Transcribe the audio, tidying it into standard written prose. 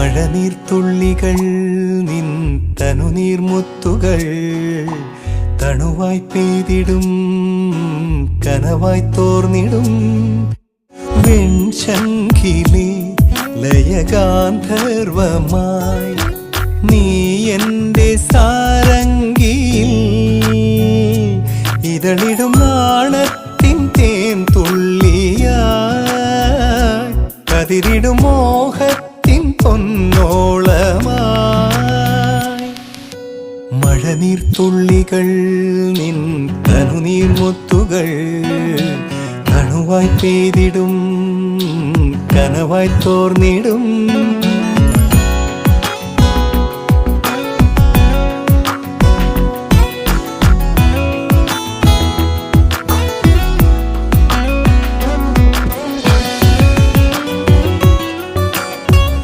മഴനീർത്തുള്ളികൾ നിൻ തനുനീർമുത്തുകൾ തണുവായി പെയ്തിടും കനവായി തോർന്നിടും വെൺശംഖിലെ ലയഗാന്ധർവമായി നീ എൻ്റെ സാരംഗിയിൽ ഇതളിടും നാണത്തിൻ തേൻ തുള്ളിയായി കതിരിടും മോഹത്തിൻ പൊന്നോളമായി മഴനീർത്തുള്ളികൾ നിൻ തനുനീർമുത്തുകൾ തണുവായി പെയ്തിടും കനവായി തോർന്നിടും